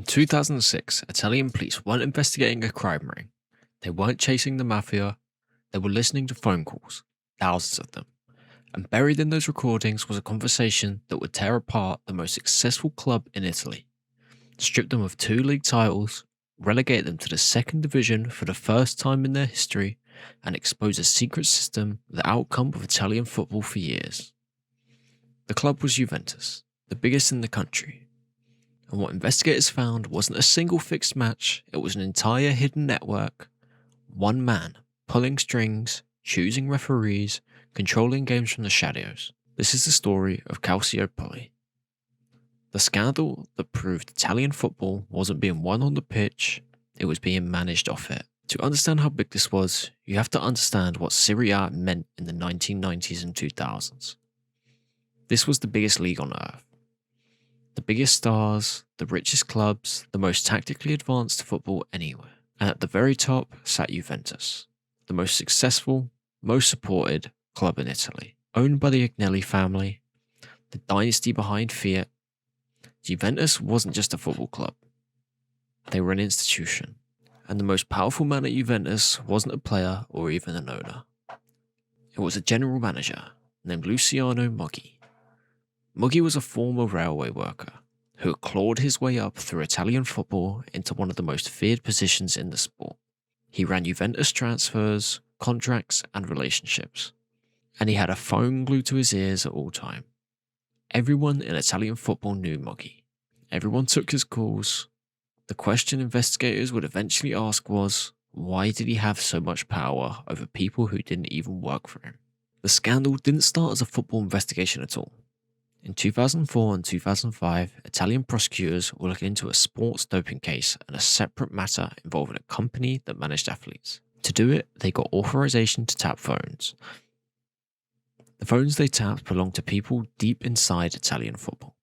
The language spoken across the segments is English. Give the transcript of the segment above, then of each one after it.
In 2006, Italian police weren't investigating a crime ring. They weren't chasing the mafia. They were listening to phone calls, thousands of them. And buried in those recordings was a conversation that would tear apart the most successful club in Italy, strip them of 2 league titles, relegate them to the second division for the first time in their history, and expose a secret system, the outcome of Italian football for years. The club was Juventus, the biggest in the country. And what investigators found wasn't a single fixed match, it was an entire hidden network. One man, pulling strings, choosing referees, controlling games from the shadows. This is the story of Calciopoli. The scandal that proved Italian football wasn't being won on the pitch, it was being managed off it. To understand how big this was, you have to understand what Serie A meant in the 1990s and 2000s. This was the biggest league on earth. The biggest stars, the richest clubs, the most tactically advanced football anywhere. And at the very top sat Juventus, the most successful, most supported club in Italy. Owned by the Agnelli family, the dynasty behind Fiat, Juventus wasn't just a football club. They were an institution. And the most powerful man at Juventus wasn't a player or even an owner. It was a general manager named Luciano Moggi. Moggi was a former railway worker who had clawed his way up through Italian football into one of the most feared positions in the sport. He ran Juventus transfers, contracts, and relationships. And he had a phone glued to his ears at all time. Everyone in Italian football knew Moggi. Everyone took his calls. The question investigators would eventually ask was, why did he have so much power over people who didn't even work for him? The scandal didn't start as a football investigation at all. In 2004 and 2005, Italian prosecutors were looking into a sports doping case and a separate matter involving a company that managed athletes. To do it, they got authorization to tap phones. The phones they tapped belonged to people deep inside Italian football.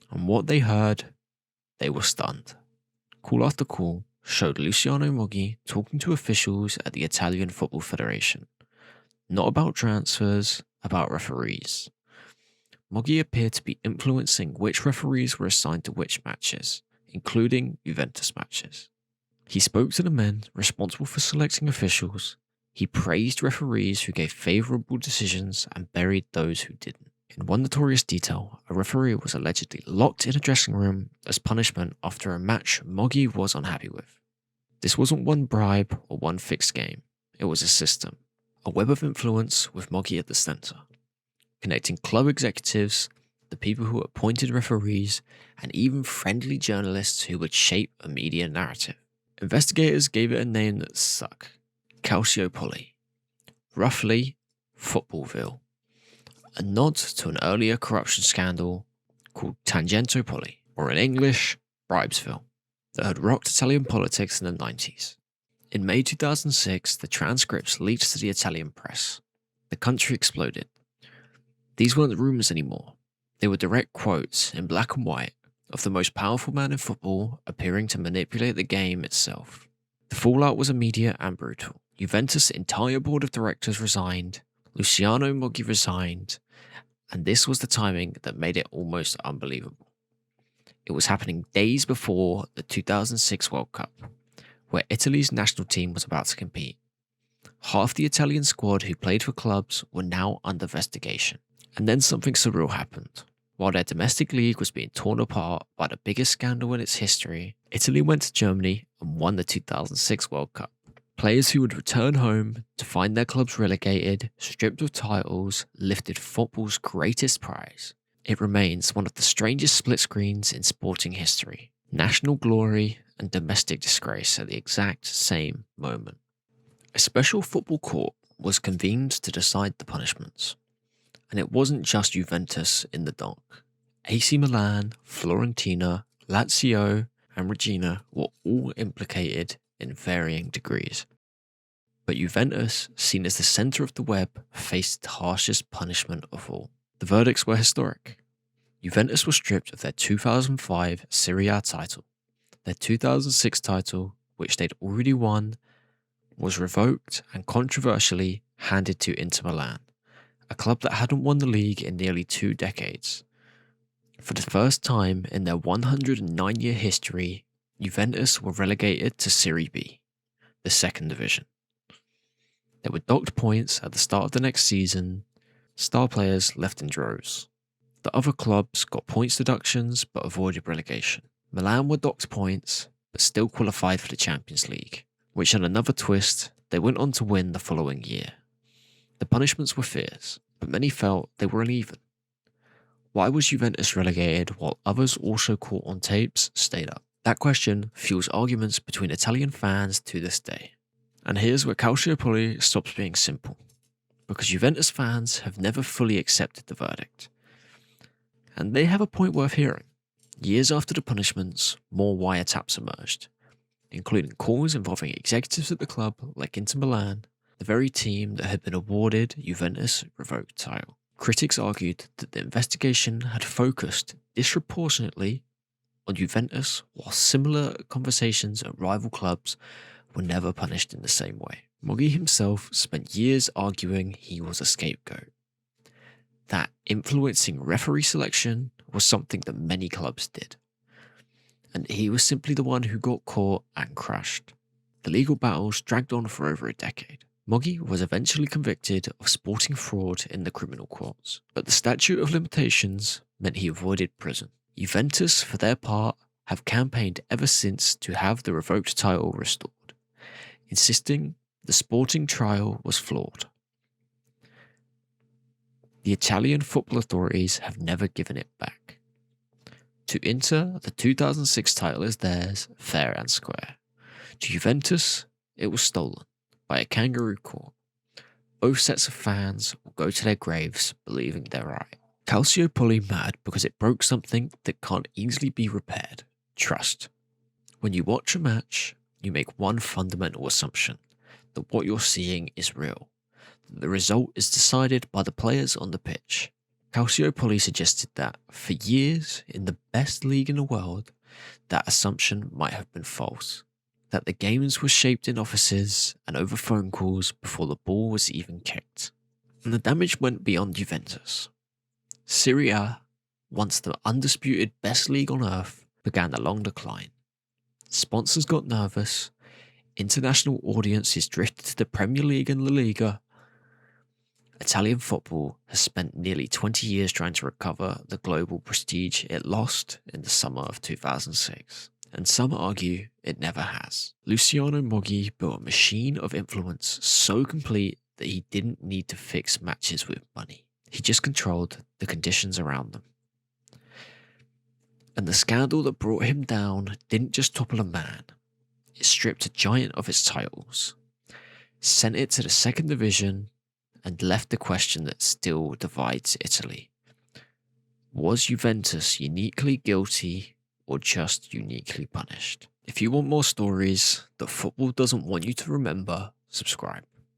And what they heard, they were stunned. Call after call showed Luciano Moggi talking to officials at the Italian Football Federation. Not about transfers, about referees. Moggi appeared to be influencing which referees were assigned to which matches, including Juventus matches. He spoke to the men responsible for selecting officials. He praised referees who gave favourable decisions and buried those who didn't. In one notorious detail, a referee was allegedly locked in a dressing room as punishment after a match Moggi was unhappy with. This wasn't one bribe or one fixed game. It was a system, a web of influence with Moggi at the centre, connecting club executives, the people who appointed referees, and even friendly journalists who would shape a media narrative. Investigators gave it a name that stuck: Calciopoli, roughly Footballville, a nod to an earlier corruption scandal called Tangentopoli, or in English, Bribesville, that had rocked Italian politics in the 90s. In May 2006, the transcripts leaked to the Italian press. The country exploded. These weren't rumours anymore. They were direct quotes, in black and white, of the most powerful man in football appearing to manipulate the game itself. The fallout was immediate and brutal. Juventus' entire board of directors resigned, Luciano Moggi resigned, and this was the timing that made it almost unbelievable. It was happening days before the 2006 World Cup, where Italy's national team was about to compete. Half the Italian squad who played for clubs were now under investigation. And then something surreal happened. While their domestic league was being torn apart by the biggest scandal in its history, Italy went to Germany and won the 2006 World Cup. Players who would return home to find their clubs relegated, stripped of titles, lifted football's greatest prize. It remains one of the strangest split screens in sporting history. National glory and domestic disgrace at the exact same moment. A special football court was convened to decide the punishments. And it wasn't just Juventus in the dock. AC Milan, Fiorentina, Lazio, and Regina were all implicated in varying degrees. But Juventus, seen as the centre of the web, faced the harshest punishment of all. The verdicts were historic. Juventus were stripped of their 2005 Serie A title. Their 2006 title, which they'd already won, was revoked and controversially handed to Inter Milan, a club that hadn't won the league in nearly 2 decades. For the first time in their 109-year history, Juventus were relegated to Serie B, the second division. They were docked points at the start of the next season. Star players left in droves. The other clubs got points deductions but avoided relegation. Milan were docked points but still qualified for the Champions League, which had another twist. They went on to win the following year. The punishments were fierce, but many felt they were uneven. Why was Juventus relegated while others also caught on tapes stayed up? That question fuels arguments between Italian fans to this day. And here's where Calciopoli stops being simple, because Juventus fans have never fully accepted the verdict. And they have a point worth hearing. Years after the punishments, more wiretaps emerged, including calls involving executives at the club like Inter Milan, the very team that had been awarded Juventus' revoked title. Critics argued that the investigation had focused disproportionately on Juventus, while similar conversations at rival clubs were never punished in the same way. Moggi himself spent years arguing he was a scapegoat, that influencing referee selection was something that many clubs did, and he was simply the one who got caught and crushed. The legal battles dragged on for over a decade. Moggi was eventually convicted of sporting fraud in the criminal courts, but the statute of limitations meant he avoided prison. Juventus, for their part, have campaigned ever since to have the revoked title restored, insisting the sporting trial was flawed. The Italian football authorities have never given it back. To Inter, the 2006 title is theirs, fair and square. To Juventus, it was stolen by a kangaroo court. Both sets of fans will go to their graves believing they're right. Calciopoli mad because it broke something that can't easily be repaired: trust. When you watch a match, you make one fundamental assumption, that what you're seeing is real. The result is decided by the players on the pitch. Calciopoli suggested that, for years, in the best league in the world, that assumption might have been false. That the games were shaped in offices and over phone calls before the ball was even kicked. And the damage went beyond Juventus. Serie A, once the undisputed best league on earth, began a long decline. Sponsors got nervous, international audiences drifted to the Premier League and La Liga. Italian football has spent nearly 20 years trying to recover the global prestige it lost in the summer of 2006. And some argue it never has. Luciano Moggi built a machine of influence so complete that he didn't need to fix matches with money. He just controlled the conditions around them. And the scandal that brought him down didn't just topple a man. It stripped a giant of its titles, sent it to the second division, and left the question that still divides Italy. Was Juventus uniquely guilty or just uniquely punished? If you want more stories that football doesn't want you to remember, subscribe.